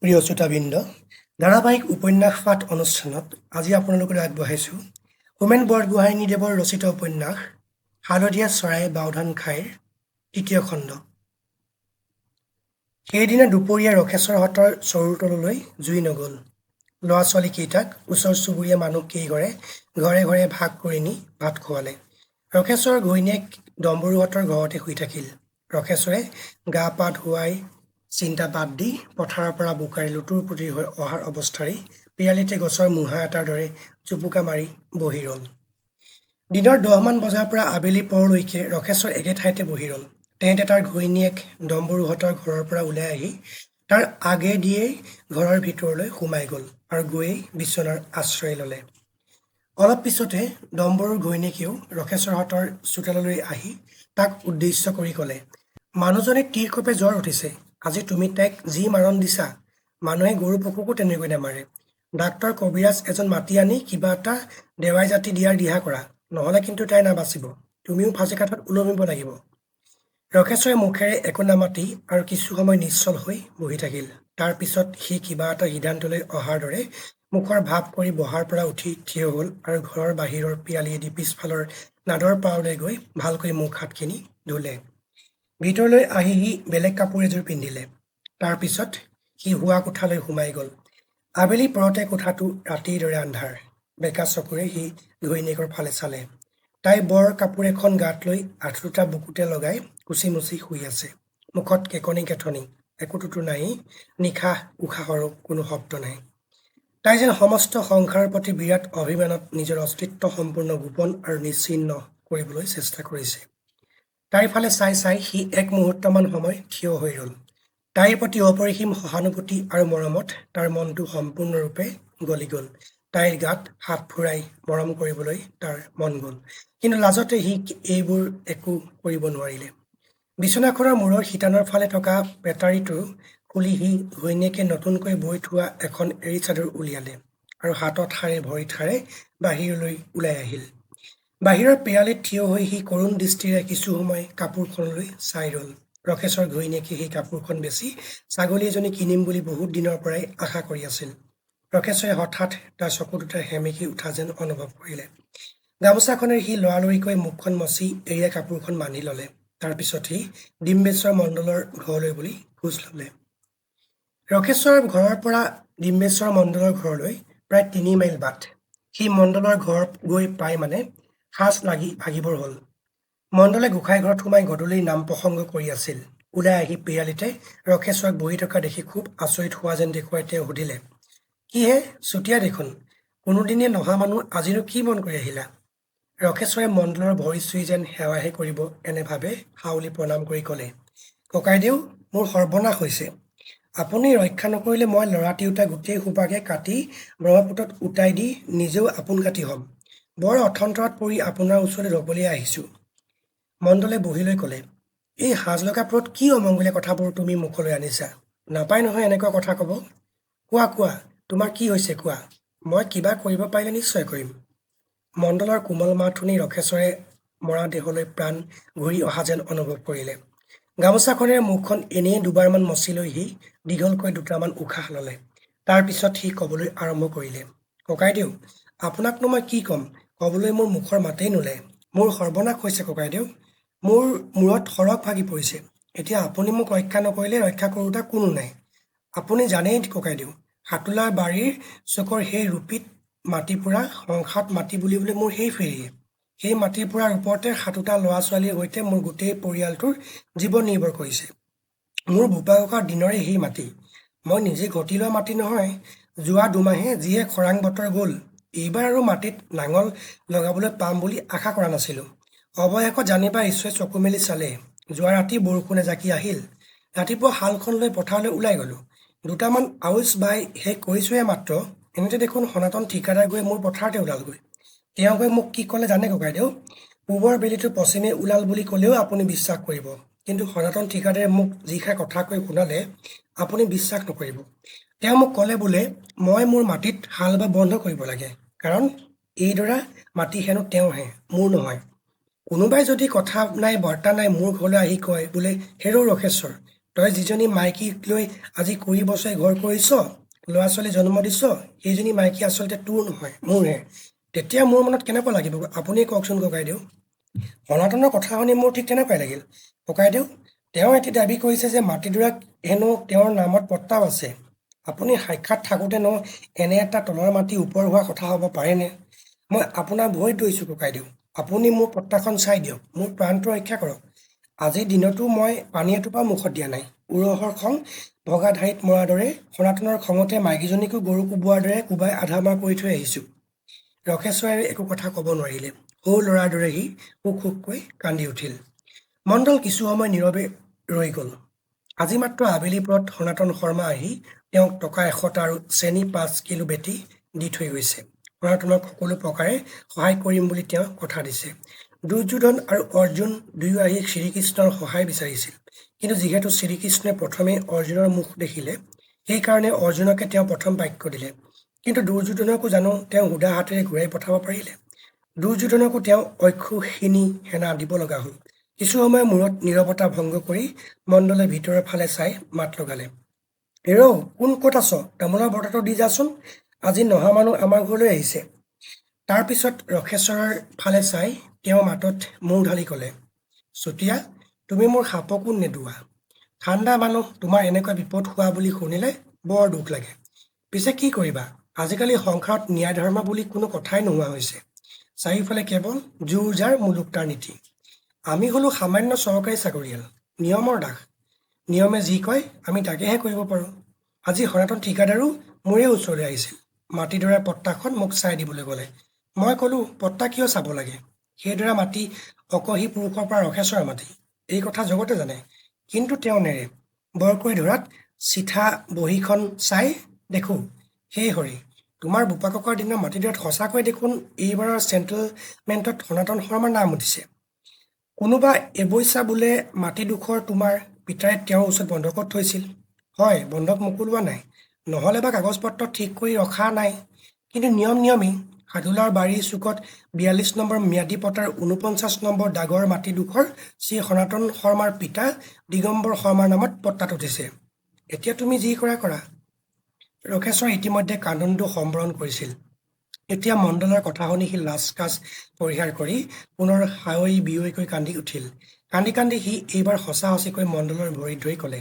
প্ৰিয় শ্ৰোতাবৃন্দ, ধাৰাবাহিক উপন্যাস পাঠ অনুষ্ঠানত আজি আপোনালোকলৈ আগবঢ়াইছোঁ হোমেন বৰগোহাঞিদেৱৰ ৰচিত উপন্যাস হালধীয়া চৰাই বাওধান খাইৰ তৃতীয় খণ্ড। সেইদিনা দুপৰীয়া ৰখেশ্বৰহঁতৰ চৰুৰ তললৈ জুই নগ'ল। ল'ৰা ছোৱালীকেইটাক ওচৰ চুবুৰীয়া মানুহ কেইঘৰে ঘৰে ঘৰে ভাগ কৰি নি ভাত খুৱালে। ৰখেশ্বৰৰ ঘৈণীয়েক ডম্বৰুহঁতৰ ঘৰতে শুই থাকিল। ৰখেশ্বৰে গা পা ধুৱাই চিন্তা বাদ দি পথাৰৰ পৰা বোকাৰে লুতুৰ পুতুৰ হৈ অহাৰ অৱস্থাৰেই পিৰালিতে গছৰ মুঢ়া এটাৰ দৰে জুপুকা মাৰি বহি ৰ'ল। দিনৰ 10মান বজাৰ পৰা আবেলি পৰলৈকে ৰখেশ্বৰ একে ঠাইতে বহি ৰ'ল। তেহেঁতে তাৰ ঘৈণীয়েক ডম্বৰুহঁতৰ ঘৰৰ পৰা ওলাই আহি তাৰ আগেদিয়েই ঘৰৰ ভিতৰলৈ সোমাই গ'ল আৰু গৈয়েই বিচনাৰ আশ্ৰয় ল'লে। অলপ পিছতে ডম্বৰুৰ ঘৈণীয়েকেও ৰখেশ্বৰহঁতৰ চোতাললৈ আহি তাক উদ্দেশ্য কৰি ক'লে, মানুহজনী তীৰকঁপে জ্বৰ উঠিছে। আজি তুমি তাইক যি মাৰণ দিছা, মানুহে গৰু পশুকো তেনেকৈ নামাৰে। ডাক্তৰ কবিৰাজ এজন মাতি আনি কিবা এটা দেৱাই জাতি দিয়াৰ দিহা কৰা, নহ'লে কিন্তু তাই নাবাচিব। তুমিও ফাঁচিকাঠত ওলমিব লাগিব। ৰখেশ্বৰে মুখেৰে একো নামাতি আৰু কিছু সময় নিশ্চল হৈ বহি থাকিল। তাৰ পিছত সি কিবা এটা সিদ্ধান্তলৈ অহাৰ দৰে মুখৰ ভাৱ কৰি বহাৰ পৰা উঠি থিয় হ'ল আৰু ঘৰৰ বাহিৰৰ পিৰালিয়েদি পিছফালৰ নাদৰ পাৰলৈ গৈ ভালকৈ মুখ হাতখিনি ধুলে। ভিতৰলৈ আহি সি বেলেগ কাপোৰ এযোৰ পিন্ধিলে। তাৰ পিছত সি শোৱা কোঠালৈ সোমাই গ'ল। আবেলি পৰতে কোঠাটো ৰাতিৰ দৰে আন্ধাৰ। বেকা চকুৰে সি ঘৈণীয়েকৰ ফালে চালে। তাই বৰ কাপোৰ এখন গাত লৈ আঁঠুটা বুকুতে লগাই কুচি মুচি শুই আছে। মুখত কেকনি কেথনি, একোটোতো নাই, নিশাহ উশাহৰো কোনো শব্দ নাই। তাই যেন সমস্ত সংসাৰৰ প্ৰতি বিৰাট অভিমানত নিজৰ অস্তিত্ব সম্পূৰ্ণ গোপন আৰু নিশ্চিহ্ন কৰিবলৈ চেষ্টা কৰিছে। তাইৰ ফালে চাই চাই সি এক মুহূৰ্তমান সময় থিয় হৈ ৰ'ল। তাইৰ প্ৰতি অপৰিসীম সহানুভূতি আৰু মৰমত তাৰ মনটো সম্পূৰ্ণৰূপে গলি গ'ল। তাইৰ গাত হাত ফুৰাই মৰম কৰিবলৈ তাৰ মন গ'ল, কিন্তু লাজতে সি এইবোৰ একো কৰিব নোৱাৰিলে। বিচনাখনৰ মূৰৰ শিতানৰ ফালে থকা বেটাৰীটো খুলি সি ঘৈণীয়েকে নতুনকৈ বৈ থোৱা এখন এৰী চাদৰ উলিয়ালে আৰু হাতত হাৰে ভৰিত হাৰে বাহিৰলৈ ওলাই আহিল। বাহিৰৰ পিৰালিত থিয় হৈ সি কৰুণ দৃষ্টিৰে কিছু সময় কাপোৰখনলৈ চাই ৰ'ল। ৰখেশ্বৰ ঘৈণীয়েকে সেই কাপোৰখন বেচি ছাগলী এজনী কিনিম বুলি বহুত দিনৰ পৰাই আশা কৰি আছিল। ৰখেশ্বৰে হঠাৎ তাৰ চকু দুটা সেমেকি উঠা যেন অনুভৱ কৰিলে। গামোচাখনেৰে সি লৰালৰিকৈ মুখখন মচি এৰীয়া কাপোৰখন বান্ধি ল'লে। তাৰ পিছত সি ডিম্বেশ্বৰ মণ্ডলৰ ঘৰলৈ বুলি খোজ ল'লে। ৰখেশ্বৰৰ ঘৰৰ পৰা ডিম্বেশ্বৰ মণ্ডলৰ ঘৰলৈ প্ৰায় 3 মাইল বাট। সি মণ্ডলৰ ঘৰ গৈ পাই মানে সাজ ভাগিবৰ হ'ল। মণ্ডলে গোসাঁই ঘৰত সোমাই গধূলিৰ নাম প্ৰসংগ কৰি আছিল। ওলাই আহি পিৰালিতে ৰখেশ্বৰক বহি থকা দেখি খুব আচৰিত হোৱা যেন দেখুৱাই তেওঁ সুধিলে, কি হে চুতীয়া দেখোন, কোনোদিনে নহা মানুহ আজিনো কি মন কৰি আহিলা? ৰখেশ্বৰে মণ্ডলৰ ভৰি চুই যেন সেৱাহে কৰিব এনে ভাবে হাউলি প্ৰণাম কৰি ক'লে, ককাইদেউ, মোৰ সৰ্বনাশ হৈছে। আপুনি ৰক্ষা নকৰিলে মই ল'ৰা তিৰোতা গোটেই সোপাকে কাটি ব্ৰহ্মপুত্ৰত উটাই দি নিজেও আপোন কাটি হ'ম। বৰ অথন্তৰত পৰি আপোনাৰ ওচৰলৈ ৰ'বলৈ আহিছোঁ। মণ্ডলে বহিলৈ ক'লে, এই সাজ লগা পৰত কি অমংগলীয়া কথাবোৰ তুমি মুখলৈ আনিছা? নাপায় নহয় এনেকুৱা কথা ক'ব। কোৱা কোৱা, তোমাৰ কি হৈছে কোৱা, মই কিবা কৰিব পাৰিলে নিশ্চয় কৰিম। মণ্ডলৰ কোমল মাত শুনি ৰখেশ্বৰে মৰা দেহলৈ প্ৰাণ ঘূৰি অহা যেন অনুভৱ কৰিলে। গামোচাখনেৰে মুখখন এনেই দুবাৰমান মচি লৈ সি দীঘলকৈ দুটামান উশাহ ল'লে। তাৰ পিছত সি ক'বলৈ আৰম্ভ কৰিলে, ককাইদেউ, আপোনাকনো মই কি ক'ম, ক'বলৈ মোৰ মুখৰ মাতেই নোলায়। মোৰ সৰ্বনাশ হৈছে ককাইদেউ, মোৰ মূৰত সৰগ ভাগি পৰিছে। এতিয়া আপুনি মোক ৰক্ষা নকৰিলে ৰক্ষা কৰোতা কোনো নাই। আপুনি জানেই ককাইদেউ, সাতোলাৰ বাৰীৰ চুকৰ সেই ৰূপীত মাটি পোৰা সংসাৰত মাটি বুলিবলৈ মোৰ সেই ফেৰিয়ে। সেই মাটিৰ পোৰাৰ ওপৰতে 7টা ল'ৰা ছোৱালীৰ সৈতে মোৰ গোটেই পৰিয়ালটোৰ জীৱন নিৰ্ভৰ কৰিছে। মোৰ বোপা ককাৰ দিনৰে সেই মাটি। মই নিজে ঘটি লোৱা মাটি নহয়। যোৱা 2 মাহে যিহে খৰাং বতৰ গ'ল, এইবাৰ আৰু মাটিত নাঙল লগাবলৈ পাম বুলি আশা কৰা নাছিলোঁ। অৱশেষত জানিবা ঈশ্বৰে চকু মেলি চালে। যোৱা ৰাতি বৰষুণ এজাকি আহিল। ৰাতিপুৱা শালখন লৈ পথাৰলৈ ওলাই গ'লোঁ। 2টামান আউচ বাই শেষ কৰিছোঁহে মাত্ৰ, এনেতে দেখোন সনাতন ঠিকাদাৰ গৈ মোৰ পথাৰতে ওলালগৈ। তেওঁ গৈ মোক কি ক'লে জানে ককাইদেউ? পূবৰ বেলিটো পশ্চিমে ওলাল বুলি ক'লেও আপুনি বিশ্বাস কৰিব, কিন্তু সনাতন ঠিকাদাৰে মোক যিষাৰ কথা কৈ শুনালে আপুনি বিশ্বাস নকৰিব। তেওঁ মোক ক'লে বোলে মই মোৰ মাটিত হাল বা বন্ধ কৰিব লাগে, কাৰণ এইডৰা মাটি হেনো তেওঁহে, মোৰ নহয়। কোনোবাই যদি কথা নাই বাৰ্তা নাই মোৰ ঘৰলৈ আহি কয় বোলে, হেৰৌ ৰখেশ্বৰ, তই যিজনী মাইকীক লৈ আজি 20 বছৰে ঘৰ কৰিছ, ল'ৰা ছোৱালী জন্ম দিছ, সেইজনী মাইকী আচলতে তোৰ নহয়, মোৰহে। তেতিয়া মোৰ মনত কেনেকুৱা লাগিব আপুনি কওকচোন ককাইদেউ। সনাতনৰ কথা শুনি মোৰ ঠিক তেনেকুৱাই লাগিল। ককাইদেউ, তেওঁ এটি দাবী কৰিছে যে মাটিডৰাক হেনো তেওঁৰ নামত পট্টাও আছে। আপুনি সাক্ষাৎ থাকোঁতেনো এনে এটা তলৰ মাটি ওপৰ হোৱা কথা হ'ব পাৰেনে? মই আপোনাৰ ভৰিত ধৰিছোঁ ককাইদেউ। আপুনি মোৰ পট্টাখন চাই দিয়ক, মোৰ প্ৰাণটো ৰক্ষা কৰক। আজিৰ দিনতো মই পানী এটোপাও মুখত দিয়া নাই। উৰহৰ খং ভগা ধাৰিত মৰাৰ দৰে সনাতনৰ খঙতে মাইকীজনীকো গৰু কোবোৱাৰ দৰে কোবাই আধামাৰ কৰি থৈ আহিছোঁ। ৰখেশ্বৰে একো কথা ক'ব নোৱাৰিলে। সৰু ল'ৰাৰ দৰে সি হুক হুককৈ কান্দি উঠিল। মণ্ডল কিছু সময় নীৰৱে ৰৈ গ'ল। আজি মাত্ৰ আবেলি পৰত সনাতন শৰ্মা আহি তেওঁক টকা 100টা আৰু চেনি 5 কিলো বেটি দি থৈ গৈছে। সনাতনক সকলো প্ৰকাৰে সহায় কৰিম বুলি তেওঁ কথা দিছে। দুৰ্যোধন আৰু অৰ্জুন দুয়ো আহি শ্ৰীকৃষ্ণৰ সহায় বিচাৰিছিল। কিন্তু যিহেতু শ্ৰীকৃষ্ণই প্ৰথমে অৰ্জুনৰ মুখ দেখিলে, সেইকাৰণে অৰ্জুনকে তেওঁ প্ৰথম বাক্য দিলে। কিন্তু দুৰ্যোধনকো জানো তেওঁ সুধা হাতেৰে ঘূৰাই পঠাব পাৰিলে? দুৰ্যোধনকো তেওঁ অক্ষৌহিণী সেনা দিব লগা হ'ল। কিছু সময়ৰ মূৰত নীৰৱতা ভংগ কৰি মণ্ডলে ভিতৰৰ ফালে চাই মাত লগালে। হেৰৌ, কোন ক'ত আছ? তামোলৰ বঁটাটো দি যাচোন। আজি নহা মানুহ আমাৰ ঘৰলৈ আহিছে। তাৰ পিছত ৰখেশ্বৰৰ ফালে চাই তেওঁ মাতত মূৰ ঢালি ক'লে, চুতীয়া, তুমি মোৰ সাপকো নেদোৱা। ঠাণ্ডা মানুহ, তোমাৰ এনেকুৱা বিপদ হোৱা বুলি শুনিলে বৰ দুখ লাগে। পিছে কি কৰিবা, আজিকালি সংসাৰত ন্যায় ধৰ্ম বুলি কোনো কথাই নোহোৱা হৈছে। চাৰিওফালে কেৱল জোৰ যাৰ মুলুক তাৰ নীতি। আমি হ'লো সামান্য চৰকাৰী চাকৰিয়াল, নিয়মৰ দাস। নিয়মে যি কয় আমি তাকেহে কৰিব পাৰোঁ। আজি সনাতন ঠিকাদাৰো মোৰে ওচৰলৈ আহিছিল। মাটিডৰা পট্টাখন মোক চাই দিবলৈ ক'লে। মই ক'লো, পট্টা কিয় চাব লাগে? সেইডৰা মাটি অকহী পুৰুষৰ পৰা ৰখেশ্বৰৰ মাটি। এই কথা জগতে জানে। কিন্তু তেওঁ নেৰে। বৰকৈ ধৰাত চিঠা বহীখন চাই দেখোঁ, সেই হৰি, তোমাৰ বোপা ককাৰ দিনৰ মাটিডৰাত সঁচাকৈ দেখোন এইবাৰৰ চেণ্টেলমেণ্টত সনাতন শৰ্মাৰ নাম উঠিছে। কোনোবা এবৈচা বোলে মাটিডোখৰ তোমাৰ পিতাই তেওঁৰ ওচৰত বন্ধকত থৈছিল। হয়, বন্ধক মোকলোৱা নাই, নহ'লে বা কাগজ পত্ৰ ঠিক কৰি ৰখা নাই। কিন্তু নিয়মেই। সাধুলাৰ বাৰীৰ চুকত 42 নম্বৰ ম্যাদী পটাৰ 49 নম্বৰ দাগৰ মাটিডোখৰ শ্ৰী সনাতন শৰ্মাৰ পিতা দিগম্বৰ শৰ্মাৰ নামত পট্টাত উঠিছে। এতিয়া তুমি যি কৰা কৰা। ৰখেশ্বৰ ইতিমধ্যে কান্দোনটো সম্বৰণ কৰিছিল। এতিয়া মণ্ডলৰ কথা শুনি সি লাজ-কাজ পৰিহাৰ কৰি পুনৰ হায়ৈ বিয়ৈকৈ কান্দি উঠিল। কান্দি কান্দি সি এইবাৰ সঁচা সঁচিকৈ মণ্ডলৰ ভৰিত ধৰি ক'লে,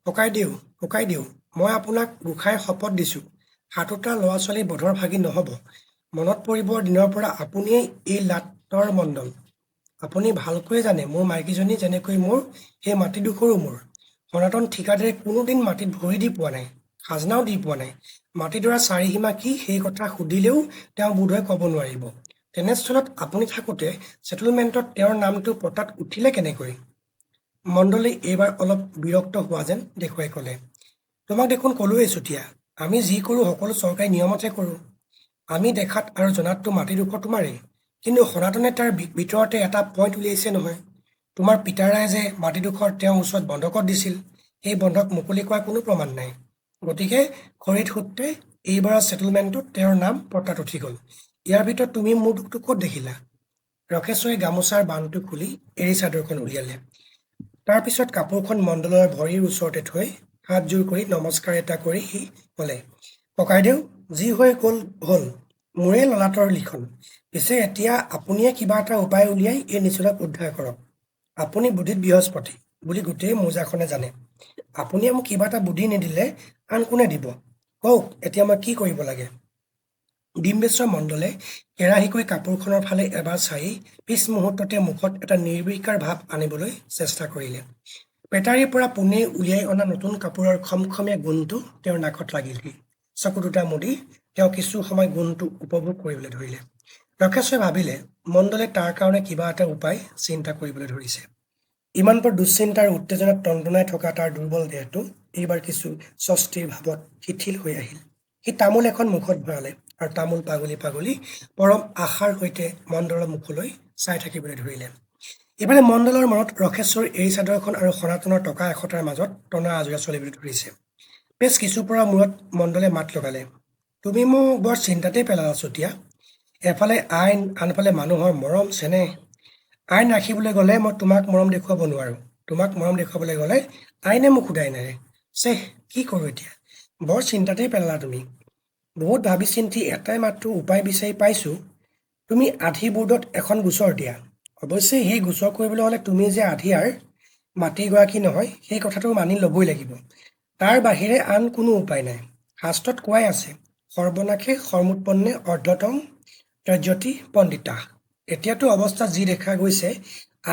ককাইদেউ, ককাইদেউ, মই আপোনাক গোসাঁইৰ শপত দিছোঁ, 7টা ল'ৰা ছোৱালী বধৰ ভাগি নহ'ব। মনত পৰিবৰ দিনৰ পৰা আপুনিয়েই এই লাটৰ মণ্ডল। আপুনি ভালকৈয়ে জানে মোৰ মাইকীজনী যেনেকৈ মোৰ, সেই মাটিডোখৰো মোৰ। সনাতন ঠিকাদাৰে কোনোদিন মাটিত ভৰি দি পোৱা নাই, খাজনাও দি পোৱা নাই। মাটিডৰাৰ চাৰিসীমা কি সেই কথা সুধিলেও তেওঁ বোধহয় ক'ব নোৱাৰিব। তেনেস্থলত আপুনি থাকোঁতে ছেটেলমেণ্টত তেওঁৰ নামটো পট্টাত উঠিলে কেনেকৈ? মণ্ডলে এইবাৰ অলপ বিৰক্ত হোৱা যেন দেখুৱাই ক'লে, তোমাক দেখোন ক'লোৱেই চুতীয়া, আমি যি কৰোঁ সকলো চৰকাৰী নিয়মতহে কৰোঁ। আমি দেখাত আৰু জনাততো মাটিডোখৰ তোমাৰেই। কিন্তু সনাতনে তাৰ ভিতৰতে এটা পইণ্ট উলিয়াইছে নহয়। তোমাৰ পিতাৰাই যে মাটিডোখৰ তেওঁৰ ওচৰত বন্ধকত দিছিল, সেই বন্ধক মুকলি কৰাৰ কোনো প্ৰমাণ নাই। গতিকে খৰিত সূত্ৰে এইবাৰৰ ছেটেলমেণ্টত তেওঁৰ নাম পট্টাত উঠি গ'ল। ইয়াৰ ভিতৰত তুমি মোৰ দুখটো ক'ত দেখিলা? ৰখেশ্বৰে গামোচাৰ বান্ধটো খুলি এৰী চাদৰখন উলিয়ালে। তাৰ পিছত কাপোৰখন মণ্ডলৰ ভৰিৰ ওচৰতে থৈ হাতযোৰ কৰি নমস্কাৰ এটা কৰি সি ক'লে, ককাইদেউ, যি হৈ গ'ল হ'ল, মোৰে ললাটৰ লিখন। পিছে এতিয়া আপুনিয়ে কিবা এটা উপায় উলিয়াই এই নিচলাক উদ্ধাৰ কৰক। আপুনি বুদ্ধিত বৃহস্পতি বুলি গোটেই মৌজাখনে জানে। আপুনিয়ে মোক কিবা এটা বুদ্ধি নিদিলে আন কোনে দিব? কওক, এতিয়া মই কি কৰিব লাগে? ডিম্বেশ্বৰ মণ্ডলে কেৰাহীকৈ কাপোৰখনৰ ফালে এবাৰ চাই পিছ মুহূৰ্ততে মুখত এটা নিৰ্বিকাৰ ভাৱ আনিবলৈ চেষ্টা কৰিলে। বেটাৰীৰ পৰা পোনে উলিয়াই অনা নতুন কাপোৰৰ খমখমীয়া গোন্ধটো তেওঁৰ নাকত লাগিলহি। চকু দুটা মুদি তেওঁ কিছু সময় গোন্ধটো উপভোগ কৰিবলৈ ধৰিলে। ৰখেশ্বৰে ভাবিলে, মণ্ডলে তাৰ কাৰণে কিবা এটা উপায় চিন্তা কৰিবলৈ ধৰিছে। ইমানপৰ দুশ্চিন্তাৰ উত্তেজনাত টনটনাই থকা তাৰ দুৰ্বল দেহটো এইবাৰ কিছু স্বস্তিৰ ভাৱত শিথিল হৈ আহিল। সি তামোল এখন মুখত ভৰালে আৰু তামোল পাগলি পাগলি পৰম আশাৰ সৈতে মণ্ডলৰ মুখলৈ চাই থাকিবলৈ ধৰিলে। ইফালে মণ্ডলৰ মনত ৰখেশ্বৰৰ এৰী চাদৰখন আৰু সনাতনৰ টকা 100টাৰ মাজত টনা আজোৰা চলিবলৈ ধৰিছে। বেছ কিছুপৰৰ মূৰত মণ্ডলে মাত লগালে, তুমি মোক বৰ চিন্তাতেই পেলালা চুতীয়া। এফালে আইন, আনফালে মানুহৰ মৰম চেনেহ। আইন ৰাখিবলৈ গ'লে মই তোমাক মৰম দেখুৱাব নোৱাৰোঁ, তোমাক মৰম দেখুৱাবলৈ গ'লে আইনে মোক সোধাই নেৰে। চেহ, কি কৰোঁ এতিয়া? বৰ চিন্তাতেই পেলালা তুমি। বহুত ভাবি চিন্তি এটাই মাত্ৰ উপায় বিচাৰি পাইছোঁ। তুমি আধি বোৰ্ডত এখন গোচৰ দিয়া। অৱশ্যে সেই গোচৰ কৰিবলৈ হ'লে তুমি যে আধিয়াৰ মাতৃগৰাকী নহয়, সেই কথাটো মানি ল'বই লাগিব। তাৰ বাহিৰে আন কোনো উপায় নাই। শাস্ত্ৰত কোৱাই আছে, সৰ্বনাশে সৰ্বোৎপন্নে অৰ্ধতম ত্যজ্যতি পণ্ডিতা। এতিয়াতো অৱস্থা যি দেখা গৈছে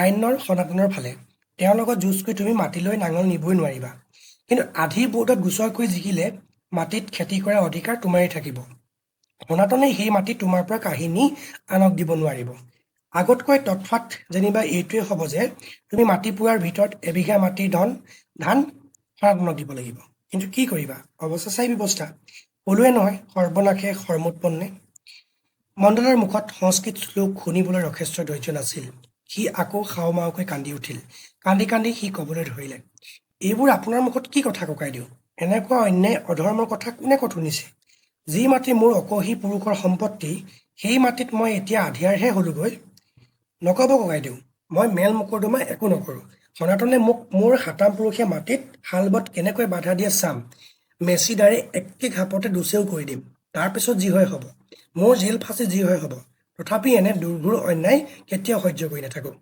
আইনৰ সনাতনৰ ফালে। তেওঁৰ লগত যুঁজ কৰি তুমি মাটিলৈ নাঙল নিবই নোৱাৰিবা। কিন্তু আধি বোৰ্ডত গোচৰ কৰি জিকিলে মাটিত খেতি কৰাৰ অধিকাৰ তোমাৰেই থাকিব। সনাতনে সেই মাটি তোমাৰ পৰা কাঢ়ি নি আনক দিব নোৱাৰিব। আগতকৈ তৎফাত যেনিবা এইটোৱে হ'ব যে তুমি মাটি পোৱাৰ ভিতৰত এবিঘা মাটিৰ ধান সনাতনক দিব লাগিব। কিন্তু কি কৰিবা? অৱস্থা চাই ব্যৱস্থা। ক'লোৱে নহয়, সৰ্বনাশে সৰ্বোৎপন্নে। মণ্ডলৰ মুখত সংস্কৃত শ্লোক শুনিবলৈ যথেষ্ট ধৈৰ্য নাছিল। সি আকৌ খাওমাওকৈ কান্দি উঠিল। কান্দি কান্দি সি ক'বলৈ ধৰিলে, এইবোৰ আপোনাৰ মুখত কি কথা ককাইদেউ? এনেকুৱা অন্যায় অধৰ্মৰ কথা কোনে ক'ত শুনিছে? যি মাটি মোৰ অকহী পুৰুষৰ সম্পত্তি, সেই মাটিত মই এতিয়া আধিয়াৰহে হলোগৈ। নক'ব ককাইদেউ, মই মেল মোকৰ্দমা একো নকৰোঁ। সনাতনে মোক মোৰ সাতাম পুৰুষীয়া মাটিত হালবত কেনেকৈ বাধা দিয়ে চাম। মেচিদাৰে একে ঘাপতে দুচেও কৰি দিম। তাৰপিছত যি হয় হ'ব। মোৰ জেল ফাঁচি যি হয় হ'ব। তথাপি এনে দুৰ্ঘোৰ অন্যায় কেতিয়াও সহ্য কৰি নাথাকোঁ।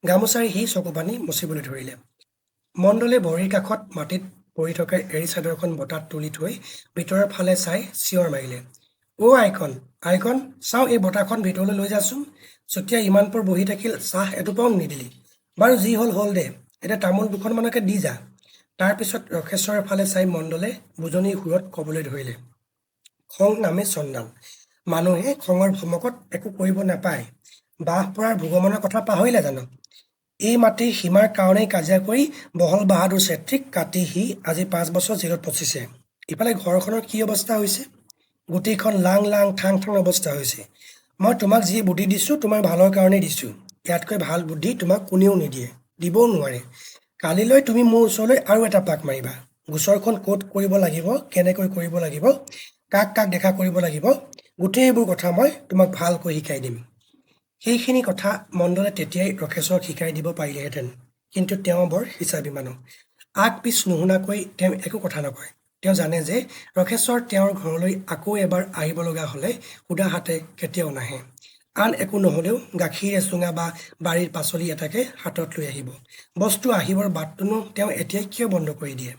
গামোচাৰে সি চকুপানী মচিবলৈ ধৰিলে। মণ্ডলে ভৰিৰ কাষত মাটিত পৰি থকা এৰী চাদৰখন বতাত তুলি থৈ ভিতৰৰ ফালে চাই চিঞৰ মাৰিলে, অ' আইখন, চাওঁ এই বতাহখন ভিতৰলৈ লৈ যাচোন। চুতীয়া ইমান পৰ বহি থাকিল, চাহ এটোপাও নিদিলি। বাৰু যি হ'ল দে, এতিয়া তামোল দুখনমানকে দি যা। তাৰপিছত ৰখেশ্বৰৰ ফালে চাই মণ্ডলে বুজনিৰ সুৰত ক'বলৈ ধৰিলে, খং নামে চন্দাল। মানুহে খঙৰ ভমকত একো কৰিব নাপায়। বাহ পৰাৰ ভগৱানৰ কথা পাহৰিলে জানো? এই মাটিৰ সীমাৰ কাৰণেই কাজিয়া কৰি বহল বাহাদুৰ চেত্ৰীক কাটি সি আজি 5 বছৰ জেলত পচিছে। ইফালে ঘৰখনৰ কি অৱস্থা হৈছে? গোটেইখন লাং লাং ঠাং ঠাং অৱস্থা হৈছে। মই তোমাক যি বুদ্ধি দিছোঁ তোমাৰ ভালৰ কাৰণেই দিছোঁ। ইয়াতকৈ ভাল বুদ্ধি তোমাক কোনেও নিদিয়ে, দিবও নোৱাৰে। কালিলৈ তুমি মোৰ ওচৰলৈ আৰু এটা পাক মাৰিবা। গোচৰখন ক'ত কৰিব লাগিব, কেনেকৈ কৰিব লাগিব, কাক কাক দেখা কৰিব লাগিব, গোটেইবোৰ কথা মই তোমাক ভালকৈ শিকাই দিম। সেইখিনি কথা মণ্ডলে তেতিয়াই ৰখেশ্বৰক শিকাই দিব পাৰিলেহেঁতেন। কিন্তু তেওঁ বৰ হিচাবী মানুহ। আগ পিছ নুশুনাকৈ তেওঁ একো কথা নকয়। তেওঁ জানে যে ৰখেশ্বৰ তেওঁৰ ঘৰলৈ আকৌ এবাৰ আহিব লগা হ'লে সুদা হাতে কেতিয়াও নাহে। আন একো নহ'লেও গাখীৰ এচুঙা বা বাৰীৰ পাচলি এটাকে হাতত লৈ আহিব। বস্তু আহিবৰ বাটটোনো তেওঁ এতিয়াই কিয় বন্ধ কৰি দিয়ে?